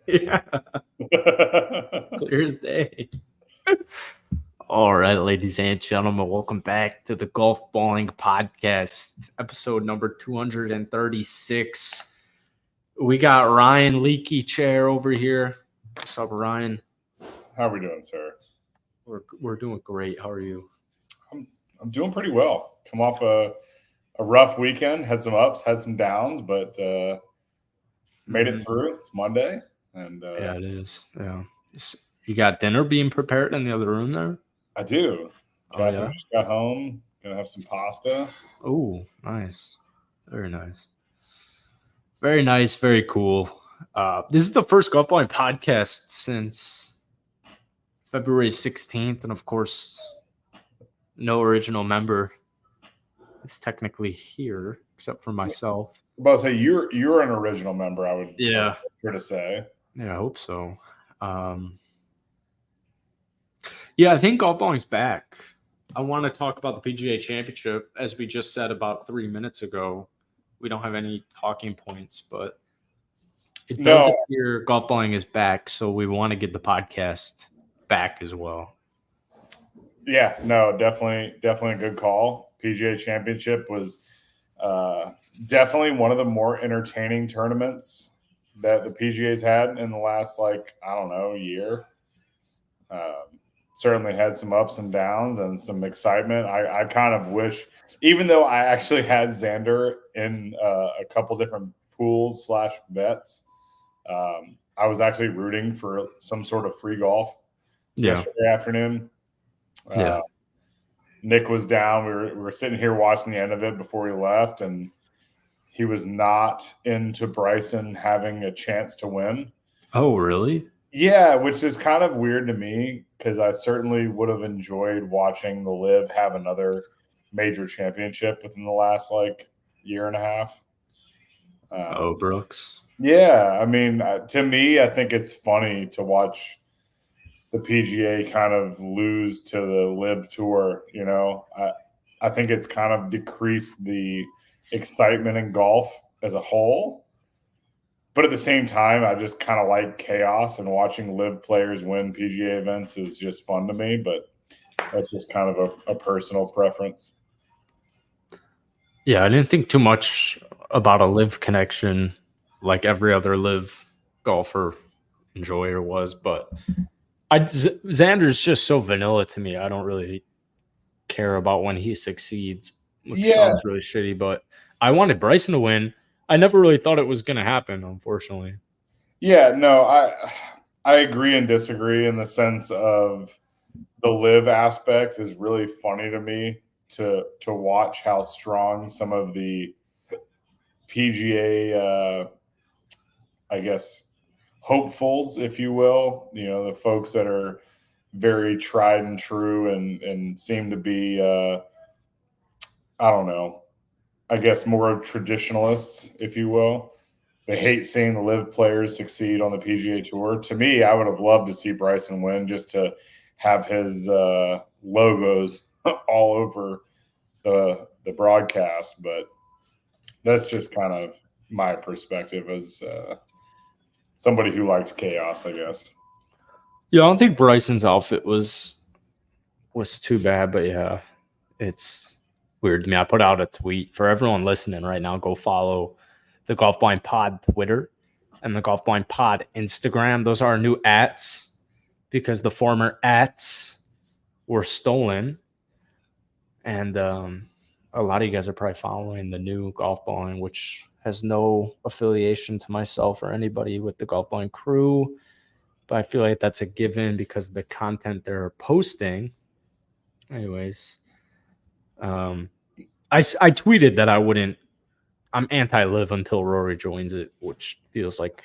Yeah, clear as day. All right, ladies and gentlemen, welcome back to the Golfballing podcast, episode number 236. We got Ryan Leaky Chair over here. What's up, Ryan? How are we doing, sir? We're doing great. How are you? I'm doing pretty well. Come off a rough weekend, had some ups, had some downs, but made it through. It's Monday, and Yeah, it is. Yeah. You got dinner being prepared in the other room there? I do. Oh, Catherine yeah. just got home. Gonna have some pasta. Oh, nice. Very nice. Very nice. Very cool. This is the first Golfballing podcast since February 16th. And of course, no original member is technically here except for myself. I'm about to say you're an original member. I would sure to say. Yeah, I hope so. Yeah, I think Golfballing's back. I want to talk about the PGA Championship. As we just said about 3 minutes ago, we don't have any talking points, but it does appear Golfballing is back, so we want to get the podcast back as well. Yeah, no, definitely a good call. PGA Championship was definitely one of the more entertaining tournaments that the PGA's had in the last, year. Certainly had some ups and downs and some excitement. I kind of wish, even though I actually had Xander in a couple different pools / bets, I was actually rooting for some sort of free golf yesterday afternoon. Nick was down. We were sitting here watching the end of it before he left, and he was not into Bryson having a chance to win. Oh, really? Yeah, which is kind of weird to me because I certainly would have enjoyed watching the Liv have another major championship within the last year and a half. Brooks. Yeah, I mean, to me, I think it's funny to watch the PGA kind of lose to the Liv Tour. You know, I think it's kind of decreased the excitement in golf as a whole. But at the same time, I just kind of like chaos, and watching Liv players win PGA events is just fun to me. But that's just kind of a personal preference. Yeah, I didn't think too much about a Liv connection like every other Liv golfer enjoyer was, but Xander's just so vanilla to me. I don't really care about when he succeeds, which sounds really shitty, but I wanted Bryson to win. I never really thought it was going to happen, unfortunately. Yeah, no, I agree and disagree in the sense of the Liv aspect is really funny to me to watch how strong some of the PGA, I guess, hopefuls, if you will, the folks that are very tried and true and seem to be, I don't know, I guess more of traditionalists, if you will. They hate seeing the Liv players succeed on the PGA Tour. To me, I would have loved to see Bryson win just to have his logos all over the broadcast. But that's just kind of my perspective as somebody who likes chaos, I guess. Yeah, I don't think Bryson's outfit was too bad, but yeah, it's weird to me. I put out a tweet for everyone listening right now. Go follow the Golfballing Pod Twitter and the Golfballing Pod Instagram. Those are our new ats because the former ats were stolen. And a lot of you guys are probably following the new Golfballing, which has no affiliation to myself or anybody with the Golfballing crew. But I feel like that's a given because of the content they're posting. Anyways, I tweeted that I'm anti-Liv until Rory joins it, which feels like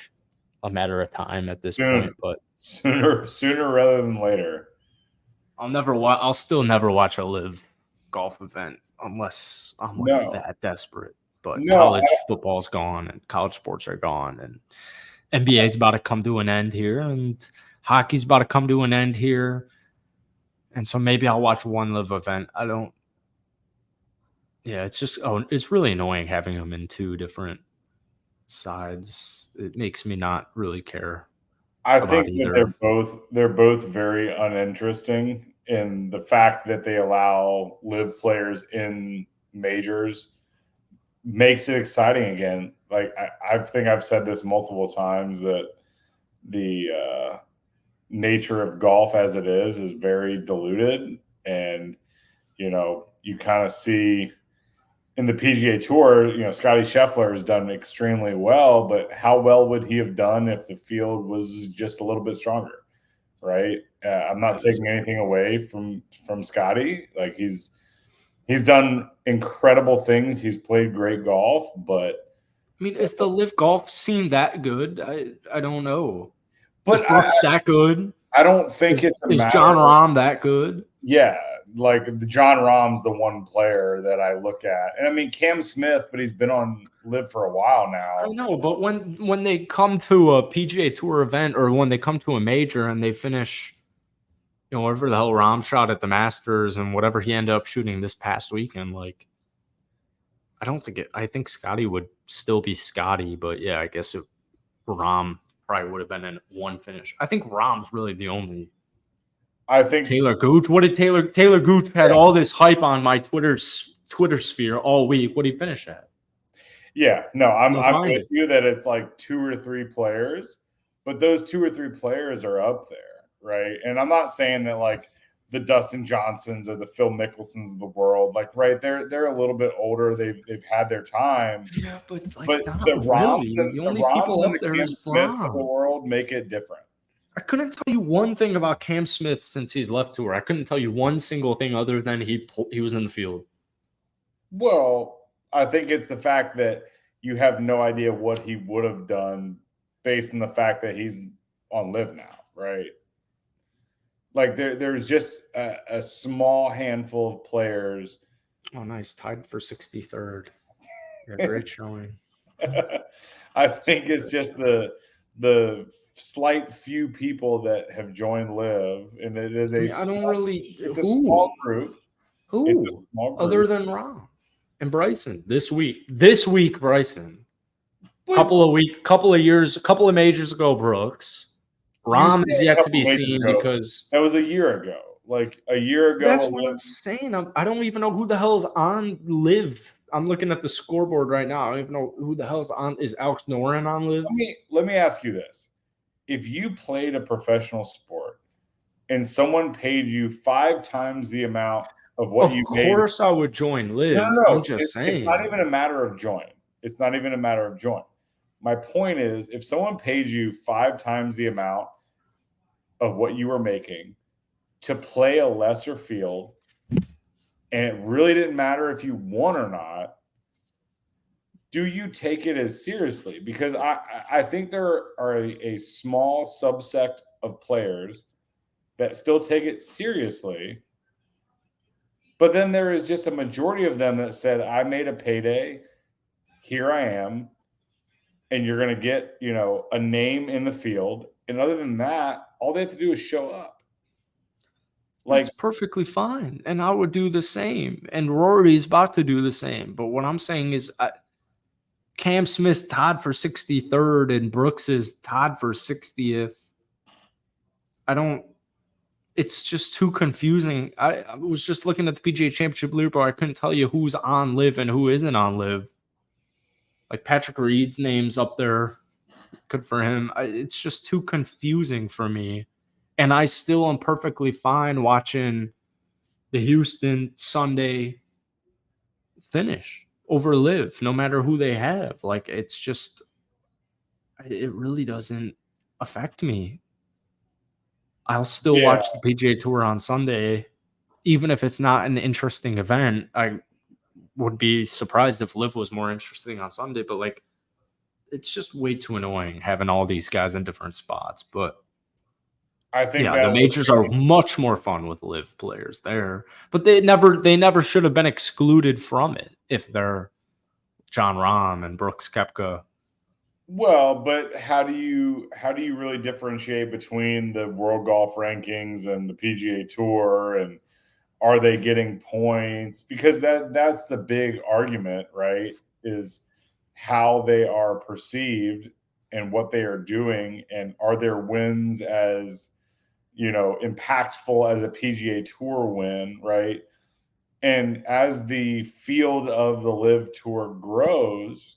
a matter of time at this point. But sooner rather than later. I'll still never watch a Liv golf event unless I'm that desperate. But college football's gone and college sports are gone, and NBA's about to come to an end here, and hockey's about to come to an end here. And so maybe I'll watch one Liv event. It's just it's really annoying having them in two different sides. It makes me not really care I about think that either. they're both very uninteresting in the fact that they allow live players in majors makes it exciting again. Like I think I've said this multiple times that the nature of golf as it is very diluted, and you kind of see in the PGA Tour, Scotty Scheffler has done extremely well, but how well would he have done if the field was just a little bit stronger, right? I'm not taking anything away from Scotty. Like he's done incredible things. He's played great golf, but I mean, is the live golf scene that good? I don't know. Is but Brooks that good? I don't think it's a Is matter. John Rahm that good? Yeah, like the John Rahm's the one player that I look at, and I mean Cam Smith, but he's been on live for a while now. I know, but when they come to a PGA Tour event or when they come to a major and they finish, whatever the hell Rahm shot at the Masters and whatever he ended up shooting this past weekend, like I think Scotty would still be Scotty, but yeah, I guess Rahm probably would have been in one finish. I think Rahm's really the only. I think Taylor Gooch. What did Taylor Gooch had all this hype on my Twitter sphere all week? What did he finish at? Yeah, no, I'm Find with it. you that it's like 2 or 3 players, but those 2 or 3 players are up there, right? And I'm not saying that like the Dustin Johnsons or the Phil Mickelsons of the world, like they're a little bit older. They've had their time. Yeah, but like But not the really. Roms and The the only Roms people and up the there Cam is Smiths of the Braun. world make it different. I couldn't tell you one thing about Cam Smith since he's left tour. I couldn't tell you one single thing other than he was in the field. Well, I think it's the fact that you have no idea what he would have done based on the fact that he's on live now, right? Like there's just a small handful of players. Oh, nice. Tied for 63rd. Yeah, great showing. I think it's just the slight few people that have joined live, and it is I don't really. it's a Who? small group. It's a Who? small Other group. than Rom and Bryson this week. This week, Bryson. But Couple of years, a couple of majors ago, Brooks. you Rom say is a yet to couple be majors seen ago. because That was a year ago. Like a year ago, that's what I'm saying. I don't even know who the hell's on live. I'm looking at the scoreboard right now. I don't even know who the hell's on. Is Alex Noren on live? let me ask you this: if you played a professional sport and someone paid you 5 times the amount of what you made, Of course I would join live. no, I'm just it's not saying. even a matter of join. It's not even a matter of join. My point is, if someone paid you 5 times the amount of what you were making to play a lesser field, and it really didn't matter if you won or not, do you take it as seriously? Because I think there are a small subsect of players that still take it seriously. But then there is just a majority of them that said, I made a payday. Here I am. And you're going to get, a name in the field. And other than that, all they have to do is show up. That's perfectly fine. And I would do the same. And Rory's about to do the same. But what I'm saying is Cam Smith's tied for 63rd and Brooks is tied for 60th. It's just too confusing. I was just looking at the PGA Championship leaderboard. I couldn't tell you who's on live and who isn't on live. Like Patrick Reed's name's up there. Good for him. It's just too confusing for me. And I still am perfectly fine watching the Houston Sunday finish over live, no matter who they have. Like, it's just, it really doesn't affect me. I'll still watch the PGA Tour on Sunday, even if it's not an interesting event. I would be surprised if live was more interesting on Sunday, but like, it's just way too annoying having all these guys in different spots. But I think the majors are much more fun with live players there, but they never should have been excluded from it if they're John Rahm and Brooks Koepka. Well, but how do you really differentiate between the world golf rankings and the PGA Tour, and are they getting points? Because that's the big argument, right? Is how they are perceived and what they are doing, and are their wins as impactful as a PGA Tour win, right? And as the field of the Live Tour grows,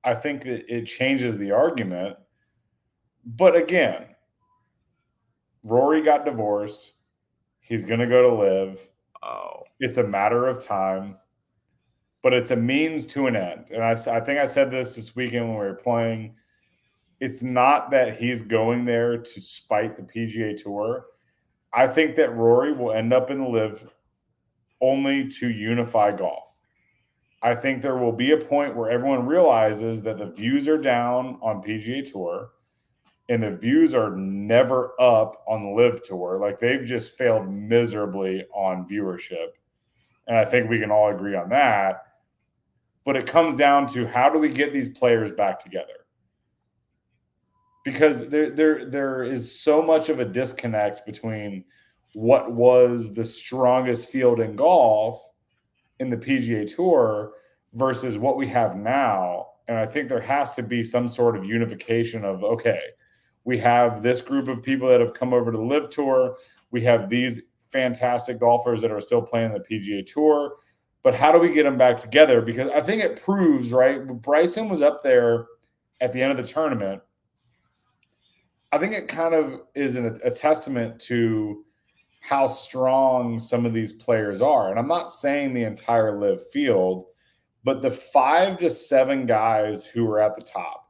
I think that it changes the argument. But again, Rory got divorced. He's going to go to Live. Oh, It's a matter of time, but it's a means to an end. And I think I said this weekend when we were playing. It's not that he's going there to spite the PGA Tour. I think that Rory will end up in the Live only to unify golf. I think there will be a point where everyone realizes that the views are down on PGA Tour and the views are never up on the Live Tour. Like, they've just failed miserably on viewership. And I think we can all agree on that. But it comes down to, how do we get these players back together? Because there is so much of a disconnect between what was the strongest field in golf in the PGA Tour versus what we have now. And I think there has to be some sort of unification of, okay, we have this group of people that have come over to the Live Tour. We have these fantastic golfers that are still playing the PGA Tour. But how do we get them back together? Because I think it proves, right? Bryson was up there at the end of the tournament. I think it kind of is a testament to how strong some of these players are. And I'm not saying the entire Live field, but the 5 to 7 guys who are at the top,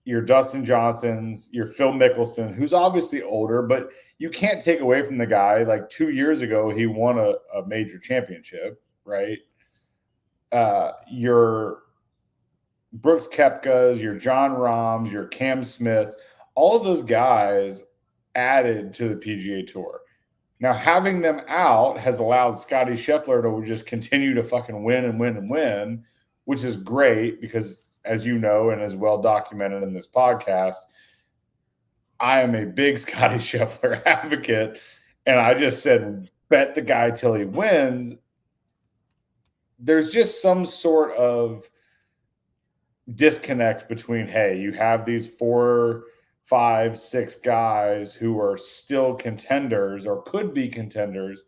your Dustin Johnsons, your Phil Mickelson, who's obviously older, but you can't take away from the guy. Like, 2 years ago, he won a major championship, right? Your Brooks Koepkas, your John Rahms, your Cam Smiths, all of those guys added to the PGA Tour. Now, having them out has allowed Scottie Scheffler to just continue to fucking win and win and win, which is great because, as you know, and as well documented in this podcast, I am a big Scottie Scheffler advocate. And I just said, bet the guy till he wins. There's just some sort of disconnect between, hey, you have these 4, 5, 6 guys who are still contenders or could be contenders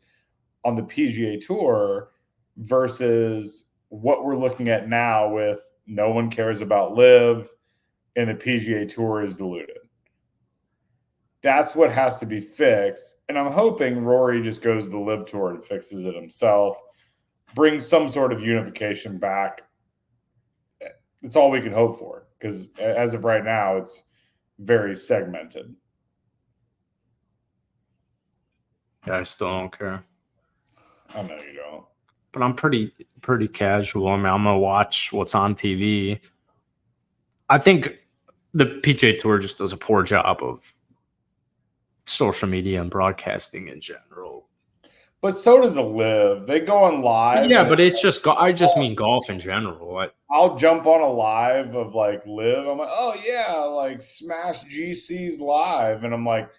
on the PGA Tour versus what we're looking at now with no one cares about Live and the PGA Tour is diluted. That's what has to be fixed. And I'm hoping Rory just goes to the Live Tour and fixes it himself, brings some sort of unification back. It's all we can hope for, because as of right now, it's very segmented. yeah, I still don't care. I know you don't. But I'm pretty casual. I mean, I'm gonna watch what's on TV. I think the PGA Tour just does a poor job of social media and broadcasting in general. But so does the Live. They go on live. Yeah, but it's just I just mean golf in general. I'll jump on a live of like Live. I'm like, oh yeah, like Smash GC's live, and I'm like,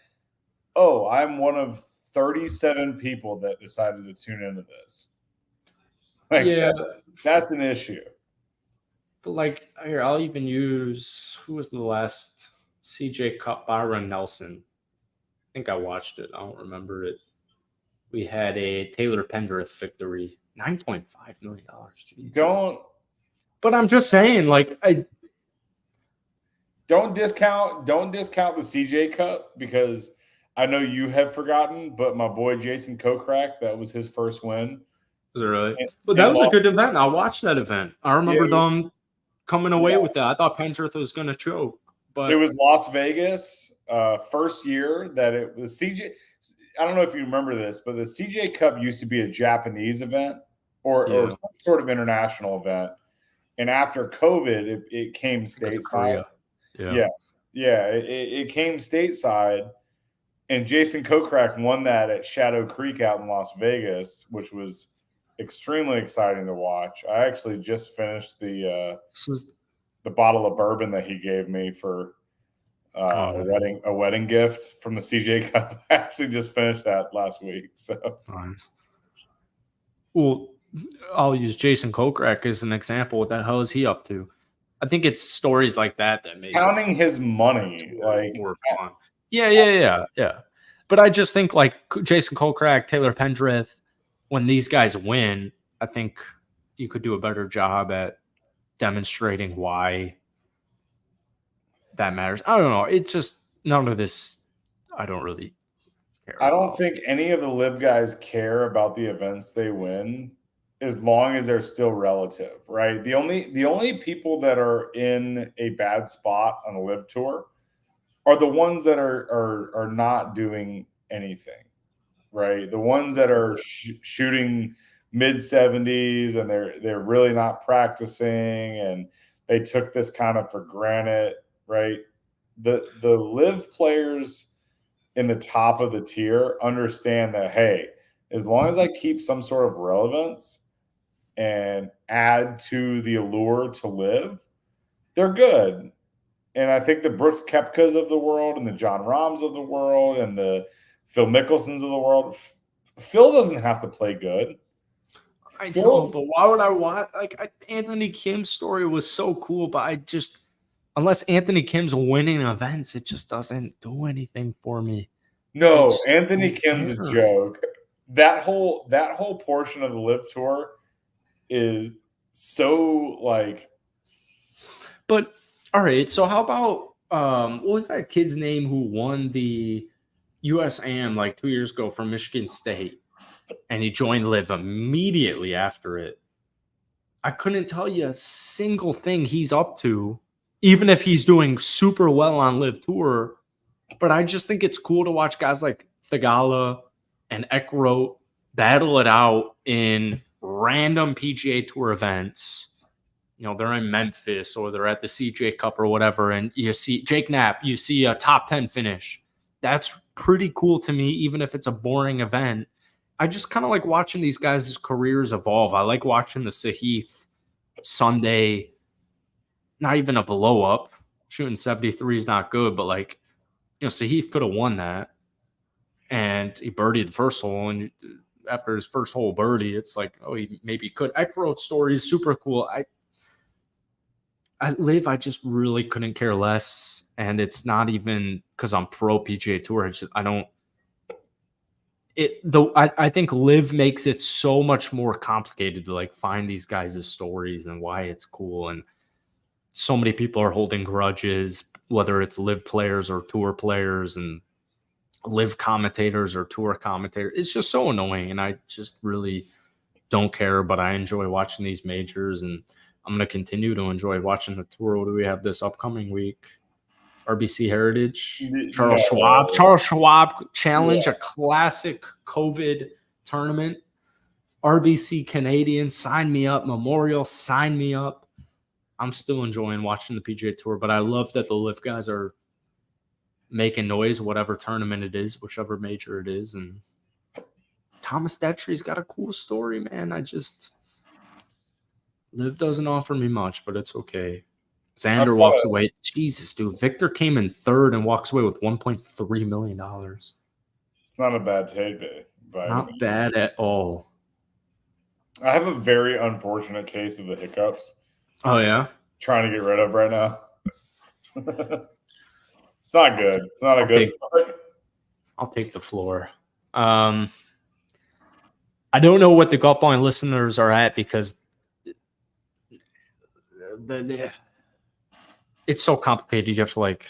oh, I'm one of 37 people that decided to tune into this. Like, yeah, that's an issue. but like here, I'll even use, who was the last CJ Cup, Byron Nelson. I think I watched it. I don't remember it. We had a Taylor Pendrith victory, $9.5 million. Don't. But I'm just saying, like, don't discount the CJ Cup, because I know you have forgotten, but my boy Jason Kokrak, that was his first win. Was it really? But that was a good event. I watched that event. I remember them coming away with that. I thought Pendrith was going to choke. But it was Las Vegas, first year that it was CJ. I don't know if you remember this, but the CJ Cup used to be a Japanese event or some sort of international event. And after COVID, it came stateside. Yeah. Yes. Yeah, it came stateside. And Jason Kokrak won that at Shadow Creek out in Las Vegas, which was extremely exciting to watch. I actually just finished the bottle of bourbon that he gave me for a wedding gift from the CJ Cup. I actually just finished that last week. So, well, I'll use Jason Kokrak as an example. What the hell is he up to? I think it's stories like that make counting his money, like more fun. Yeah. But I just think like Jason Kokrak, Taylor Pendrith, when these guys win, I think you could do a better job at demonstrating why that matters. I don't know. It's just none of this. I don't really care. I don't think any of the live guys care about the events they win as long as they're still relative, right? The only people that are in a bad spot on a live tour are the ones that are not doing anything, right? The ones that are shooting mid 70s and they're really not practicing and they took this kind of for granted, right? The live players in the top of the tier understand that, hey, as long as I keep some sort of relevance and add to the allure to live, they're good. And I think the Brooks Koepkas of the world and the John Rahms of the world and the Phil Mickelsons of the world, Phil doesn't have to play good. I know, but why would I want Anthony Kim's story was so cool, but I just unless Anthony Kim's winning events, it just doesn't do anything for me. No, Anthony Kim's a joke. That whole portion of the live tour is so like. But all right, so how about what was that kid's name who won the USAM like 2 years ago from Michigan State, and he joined Live immediately after it? I couldn't tell you a single thing he's up to, even if he's doing super well on Live Tour. But I just think it's cool to watch guys like Thigala and Eckroat battle it out in random PGA Tour events. You know, they're in Memphis or they're at the CJ Cup or whatever, and you see Jake Knapp, you see a top 10 finish. That's pretty cool to me, even if it's a boring event. I just kind of like watching these guys' careers evolve. I like watching the Sahith Sunday, not even a blow up. Shooting 73 is not good, but like, you know, Sahith could have won that. And he birdied the first hole. And after his first hole birdie, it's like, oh, he maybe could. Eckroat's story is super cool. I just really couldn't care less. And it's not even because I'm pro PGA Tour. It's just, I think Live makes it so much more complicated to like find these guys' stories and why it's cool. And so many people are holding grudges, whether it's Live players or tour players and Live commentators or tour commentators. It's just so annoying. And I just really don't care, but I enjoy watching these majors, and I'm going to continue to enjoy watching the tour. What do we have this upcoming week? RBC Heritage, Charles Schwab Challenge, a classic COVID tournament. RBC Canadian, sign me up. Memorial, sign me up. I'm still enjoying watching the PGA Tour, but I love that the Live guys are making noise, whatever tournament it is, whichever major it is. And Thomas Detry's got a cool story, man. Live doesn't offer me much, but it's okay. Xander walks away. Jesus, dude. Victor came in third and walks away with $1.3 million. It's not a bad payday. Not bad at all. I have a very unfortunate case of the hiccups. Oh, yeah? Trying to get rid of right now. It's not good. It's not a good. I'll take the floor. I don't know what the Golfballing listeners are at because it's so complicated. You have to like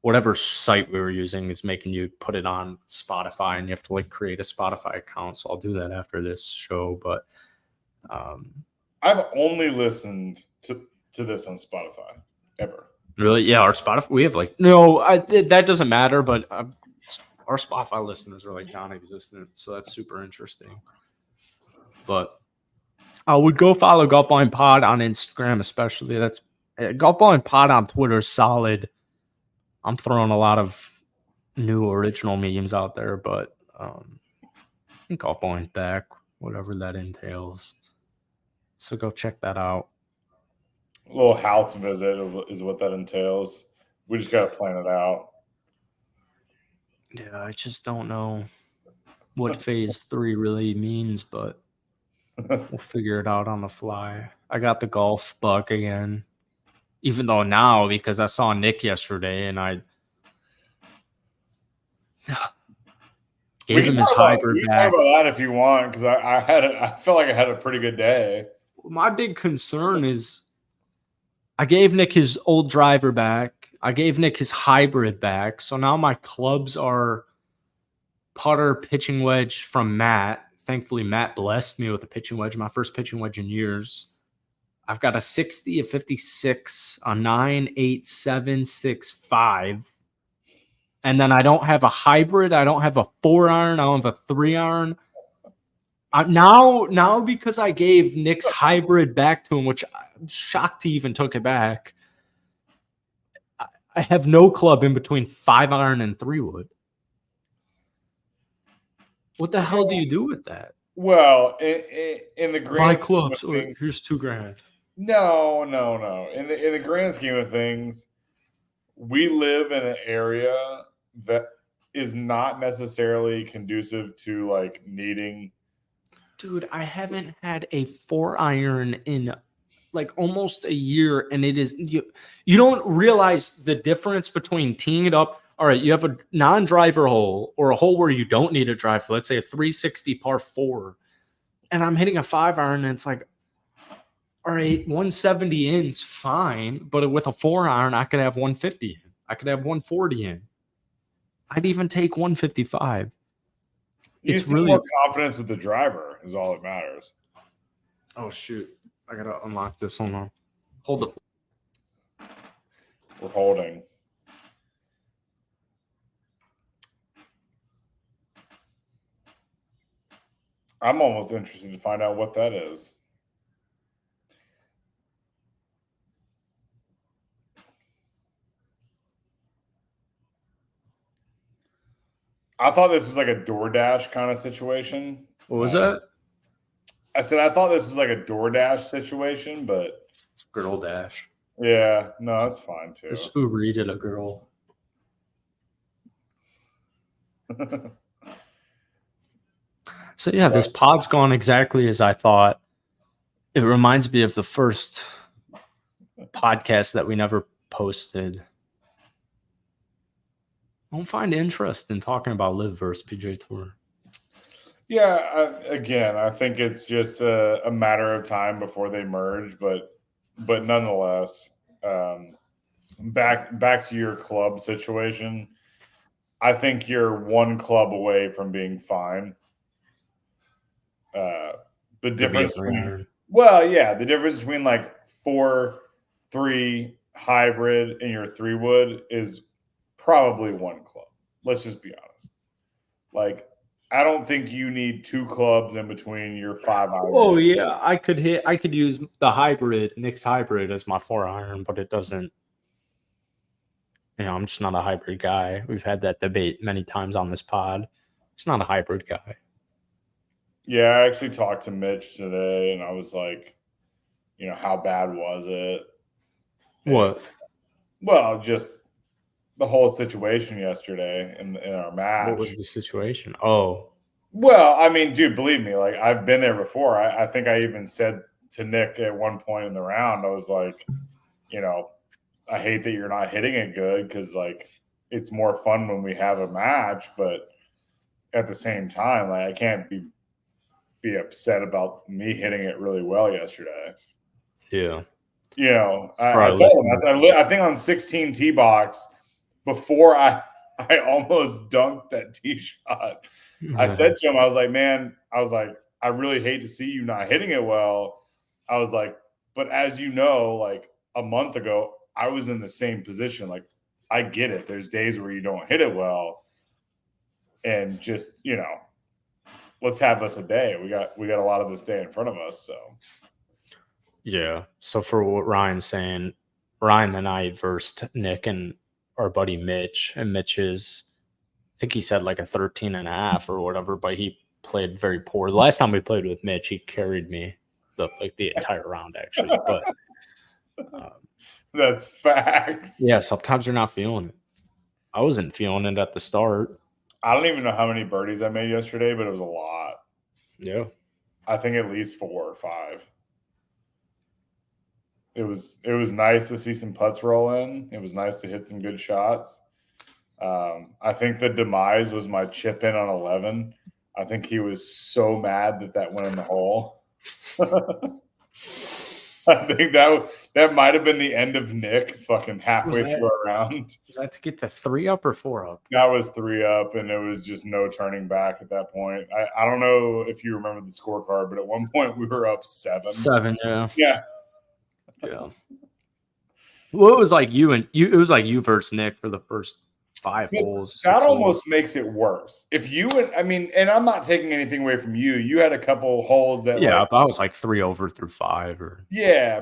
whatever site we were using is making you put it on Spotify, and you have to like create a Spotify account. So I'll do that after this show. But I've only listened to this on Spotify ever. Really? Yeah, our Spotify. We have like that doesn't matter, but our Spotify listeners are like non-existent, so that's super interesting. But I would go follow Golfballing Pod on Instagram, especially. That's Golfballing Pod on Twitter is solid. I'm throwing a lot of new original memes out there, but I think Golfballing's back, whatever that entails. So go check that out. A little house visit is what that entails. We just got to plan it out. Yeah, I just don't know what phase 3 really means, but we'll figure it out on the fly. I got the golf bug again. Even though now, because I saw Nick yesterday and I gave him his hybrid we can back. talk about that if you want, because I felt like I had a pretty good day. My big concern is I gave Nick his old driver back. I gave Nick his hybrid back. So now my clubs are putter, pitching wedge from Matt. Thankfully, Matt blessed me with a pitching wedge, my first pitching wedge in years. I've got a 60, a 56, a 9, 8, 7, 6, 5. And then I don't have a hybrid. I don't have a 4-iron. I don't have a 3-iron. Now, because I gave Nick's hybrid back to him, which I'm shocked he even took it back, I have no club in between 5-iron and 3-wood. What the hell do you do with that? Well, in the grand Buy clubs. Or things, here's $2,000. no. In the grand scheme of things, we live in an area that is not necessarily conducive to like needing. Dude, I haven't had a 4-iron in like almost a year, and it is you don't realize the difference between teeing it up. All right, you have a non-driver hole or a hole where you don't need a driver, let's say a 360 par 4, and I'm hitting a 5-iron, and it's like, all right, 170 in's fine, but with a 4-iron, I could have 150 in. I could have 140 in. I'd even take 155. You It's just need really more confidence with the driver is all that matters. Oh shoot! I gotta unlock this. Hold on. Hold up. We're holding. I'm almost interested to find out what that is. I thought this was like a DoorDash kind of situation. What was that? I said I thought this was like a DoorDash situation, but It's girl dash. yeah, no, that's fine too. Just Uber Eated a girl. So yeah, this pod's gone exactly as I thought. It reminds me of the first podcast that we never posted. I don't find interest in talking about Live versus PGA Tour. Yeah, again, I think it's just a matter of time before they merge, but nonetheless, back to your club situation. I think you're one club away from being fine. The difference between the difference between like 4-3 hybrid and your 3-wood is probably one club. Let's just be honest. Like, I don't think you need 2 clubs in between your 5-iron. Oh yeah, I could use the hybrid, Nick's hybrid as my 4-iron, but it doesn't. I'm just not a hybrid guy. We've had that debate many times on this pod. It's not a hybrid guy. Yeah, I actually talked to Mitch today, and I was like, how bad was it? What? Well, just the whole situation yesterday in our match. What was the situation? Oh. Well, I mean, dude, believe me, like I've been there before. I think I even said to Nick at one point in the round, I was like, I hate that you're not hitting it good because like it's more fun when we have a match, but at the same time, like I can't be upset about me hitting it really well yesterday. Yeah. I told him, I think on 16 tee box before I almost dunked that tee shot. I said to him, I was like, man, I really hate to see you not hitting it well. I was like, but as you know, like a month ago, I was in the same position. Like, I get it. There's days where you don't hit it well. And just, let's have us a day. We got a lot of this day in front of us. So yeah. So for what Ryan's saying, Ryan and I versed Nick and our buddy Mitch, and Mitch is, I think he said like a 13.5 or whatever, but he played very poor. The last time we played with Mitch, he carried me the entire round actually. But that's facts. Yeah, sometimes you're not feeling it. I wasn't feeling it at the start. I don't even know how many birdies I made yesterday, but it was a lot. Yeah. I think at least 4 or 5. it was nice to see some putts roll in. It was nice to hit some good shots. I think the demise was my chip in on 11. I think he was so mad that went in the hole. I think that might have been the end of Nick fucking halfway through our round. Was that to get the 3 up or 4 up? That was 3 up, and it was just no turning back at that point. I don't know if you remember the scorecard, but at one point we were up 7. 7, yeah. Yeah. Yeah. Well, it was like you versus Nick for the first 5 holes. That almost makes it worse. If you would, I mean, and I'm not taking anything away from you. You had a couple holes that, I was like 3 over through 5, or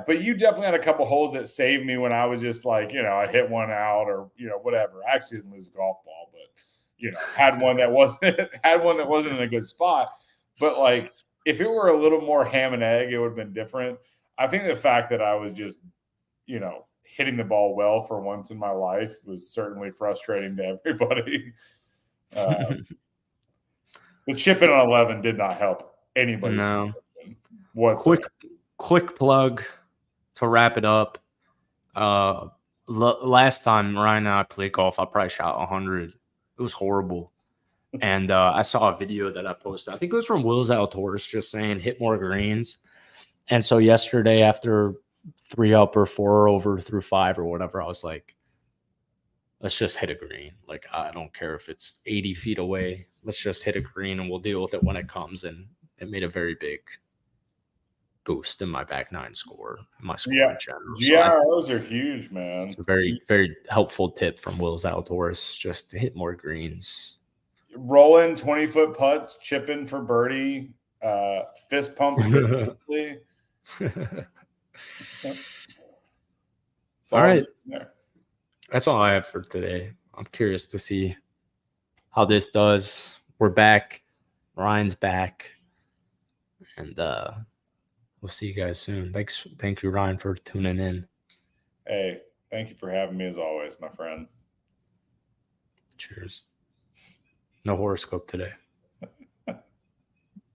but you definitely had a couple holes that saved me when I was just like, I hit one out or whatever. I actually didn't lose a golf ball, but had one that wasn't in a good spot. But like, if it were a little more ham and egg, it would have been different. I think the fact that I was just, hitting the ball well for once in my life was certainly frustrating to everybody. The chip in on 11 did not help anybody. No. Whatsoever. Quick plug to wrap it up. Last time Ryan and I played golf, I probably shot 100. It was horrible. And I saw a video that I posted. I think it was from Will's Outdoors, just saying hit more greens. And so yesterday, after 3 up or 4 over through 5 or whatever, I was like, let's just hit a green. Like, I don't care if it's 80 feet away. Let's just hit a green and we'll deal with it when it comes. And it made a very big boost in my back 9 score, my score in general. Yeah, those are huge, man. It's a very, very helpful tip from Will's Outdoors, just to hit more greens. Roll in 20-foot putts, chip in for birdie, fist pump. All right. That's all I have for today. I'm curious to see how this does. We're back. Ryan's back. And we'll see you guys soon. Thank you, Ryan, for tuning in. Hey, thank you for having me as always, my friend. Cheers. No horoscope today.